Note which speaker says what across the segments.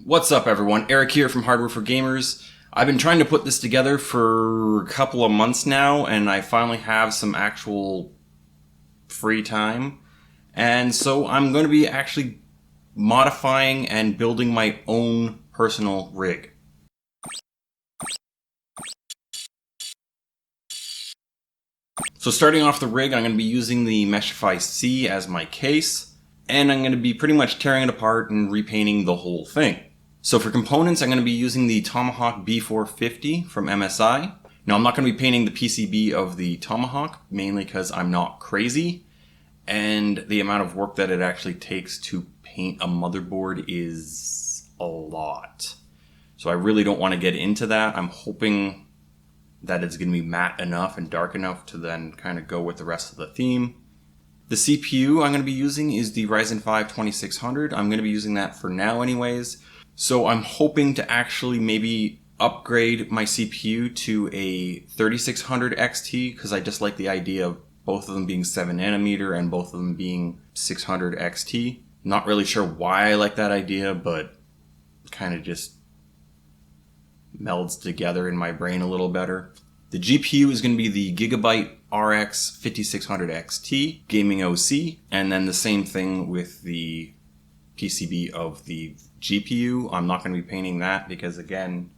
Speaker 1: What's up everyone, Erik here from HardwareForGamers. I've been trying to put this together for a couple of months now, and I finally have some actual free time. And so I'm going to be actually modifying and building my own personal rig. So starting off the rig, I'm going to be using the Meshify C as my case, and I'm going to be pretty much tearing it apart and repainting the whole thing. So for components, I'm going to be using the Tomahawk B450 from MSI. Now I'm not going to be painting the PCB of the Tomahawk, mainly because I'm not crazy, and the amount of work that it actually takes to paint a motherboard is a lot. So I really don't want to get into that. I'm hoping that it's going to be matte enough and dark enough to then kind of go with the rest of the theme. The CPU I'm going to be using is the Ryzen 5 2600. I'm going to be using that for now anyways. So I'm hoping to actually maybe upgrade my CPU to a 3600 XT because I just like the idea of both of them being 7nm and both of them being 600 XT. Not really sure why I like that idea, but it kind of just melds together in my brain a little better. The GPU is going to be the GIGABYTE RX 5600 XT Gaming OC, and then the same thing with the PCB of the GPU. I'm not going to be painting that because, again,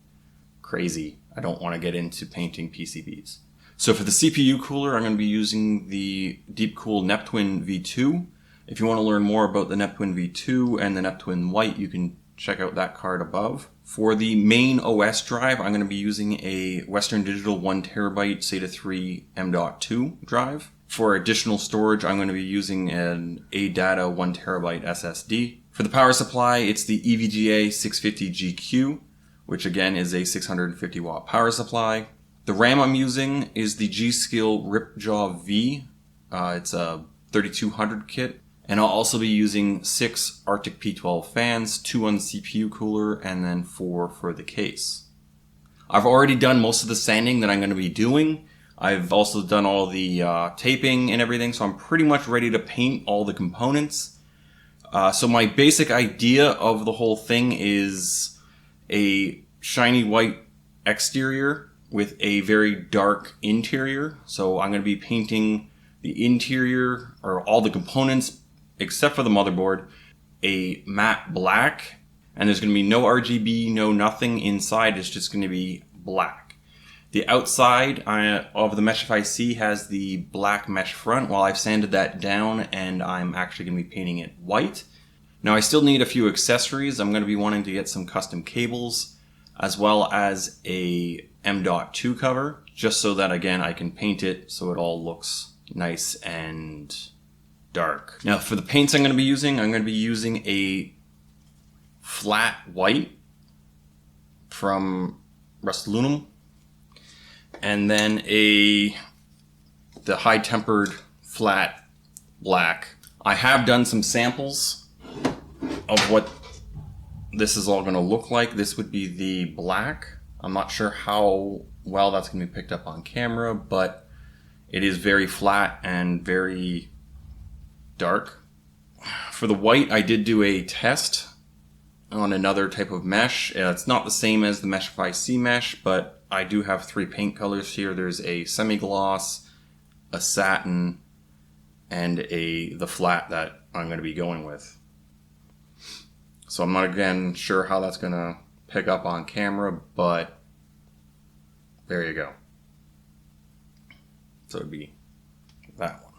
Speaker 1: crazy. I don't want to get into painting PCBs. So for the CPU cooler, I'm going to be using the Deepcool Neptwin V2. If you want to learn more about the Neptwin V2 and the Neptwin White, you can check out that card above. For the main OS drive, I'm going to be using a Western Digital 1TB SATA3 M.2 drive. For additional storage, I'm going to be using an Adata 1TB SSD. For the power supply, it's the EVGA 650GQ, which again is a 650 watt power supply. The RAM I'm using is the G.skill Ripjaws V. It's a 3200 kit. And I'll also be using 6 Arctic P12 fans, 2 on the CPU cooler, and then 4 for the case. I've already done most of the sanding that I'm going to be doing. I've also done all the taping and everything, so I'm pretty much ready to paint all the components. So my basic idea of the whole thing is a shiny white exterior with a very dark interior. So I'm going to be painting the interior, or all the components, except for the motherboard, a matte black, and there's going to be no RGB, no nothing inside. It's just going to be black. The outside of the Meshify C has the black mesh front. While I've sanded that down, and I'm actually going to be painting it white. Now I still need a few accessories. I'm going to be wanting to get some custom cables, as well as a M.2 cover, just so that, again, I can paint it so it all looks nice and dark. Now for the paints I'm going to be using a flat white from Rust-Aluminum, and then the high tempered flat black. I have done some samples of what this is all going to look like. This would be the black. I'm not sure how well that's going to be picked up on camera, but it is very flat and very dark. For the white, I did do a test on another type of mesh. It's not the same as the Meshify C mesh, but I do have 3 paint colors here. There's a semi-gloss, a satin, and the flat that I'm going to be going with. So I'm not, again, sure how that's going to pick up on camera, but there you go. So it'd be that one.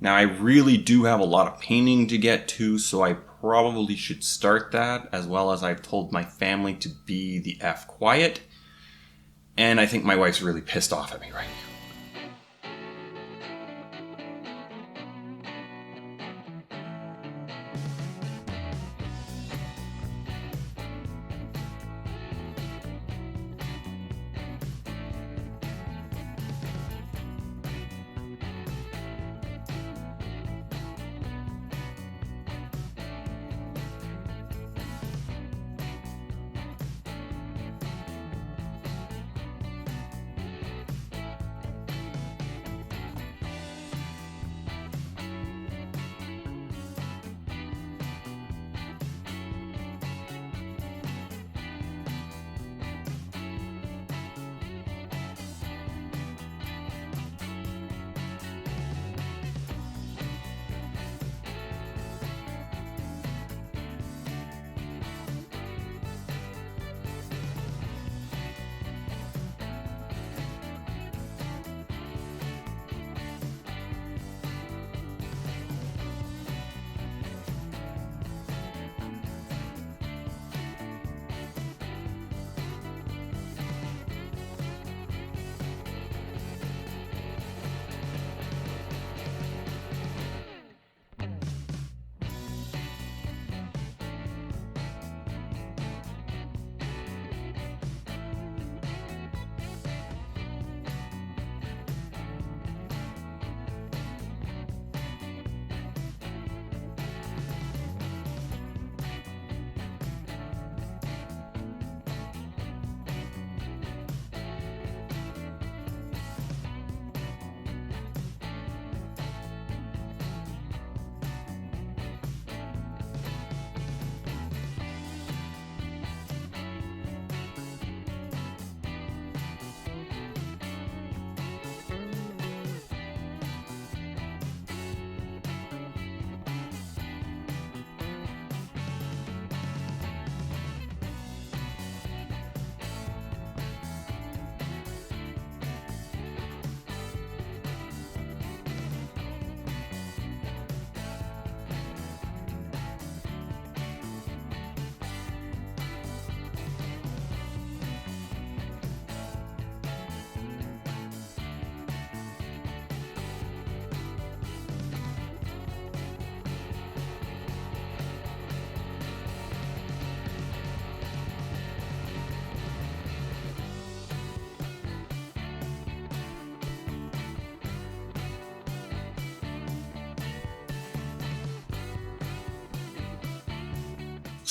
Speaker 1: Now I really do have a lot of painting to get to, so I probably should start that, as well as I've told my family to be the F quiet. And I think my wife's really pissed off at me right now.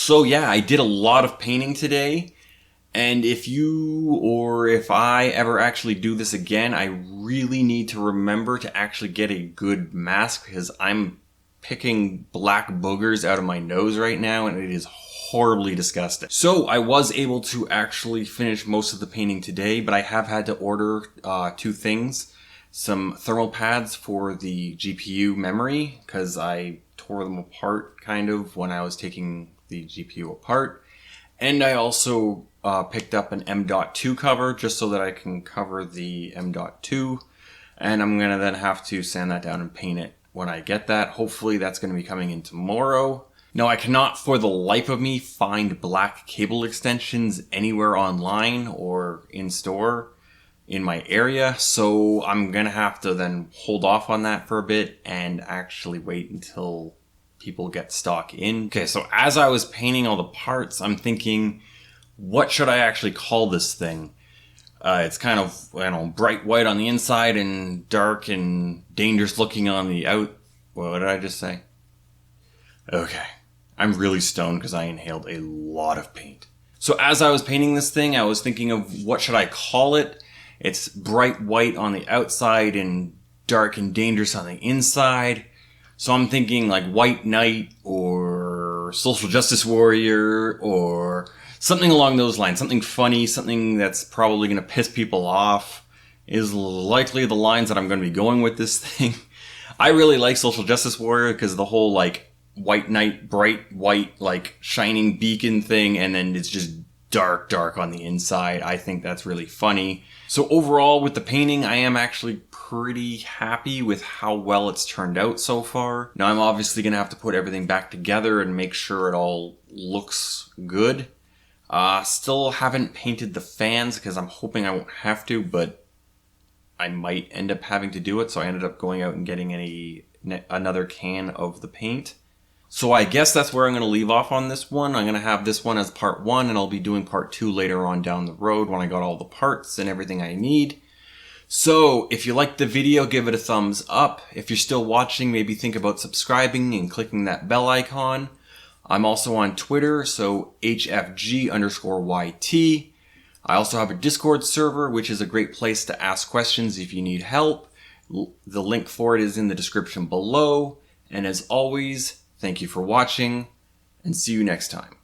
Speaker 1: So yeah, I did a lot of painting today. And if you or if I ever actually do this again, I really need to remember to actually get a good mask because I'm picking black boogers out of my nose right now and it is horribly disgusting. So I was able to actually finish most of the painting today, but I have had to order two things. Some thermal pads for the GPU memory because I tore them apart kind of when I was taking the GPU apart. And I also picked up an M.2 cover just so that I can cover the M.2. And I'm going to then have to sand that down and paint it when I get that. Hopefully that's going to be coming in tomorrow. Now I cannot for the life of me find black cable extensions anywhere online or in store in my area. So I'm going to have to then hold off on that for a bit and actually wait until people get stock in. Okay, so as I was painting all the parts, I'm thinking, what should I actually call this thing? It's kind of, I don't know, bright white on the inside and dark and dangerous looking on the out. What did I just say? Okay, I'm really stoned because I inhaled a lot of paint. So as I was painting this thing, I was thinking of what should I call it? It's bright white on the outside and dark and dangerous on the inside. So I'm thinking like White Knight or Social Justice Warrior or something along those lines. Something funny, something that's probably going to piss people off is likely the lines that I'm going to be going with this thing. I really like Social Justice Warrior because the whole like White Knight, bright white, like shining beacon thing, and then it's just dark on the inside. I think that's really funny. So overall with the painting, I am actually pretty happy with how well it's turned out so far. Now I'm obviously going to have to put everything back together and make sure it all looks good. Still haven't painted the fans because I'm hoping I won't have to, but I might end up having to do it. So I ended up going out and getting another can of the paint. So I guess that's where I'm going to leave off on this one. I'm going to have this one as part 1 and I'll be doing part 2 later on down the road when I got all the parts and everything I need. So if you liked the video, give it a thumbs up. If you're still watching, maybe think about subscribing and clicking that bell icon. I'm also on Twitter, so HFG_YT. I also have a Discord server, which is a great place to ask questions if you need help. The link for it is in the description below. And as always, thank you for watching, and see you next time.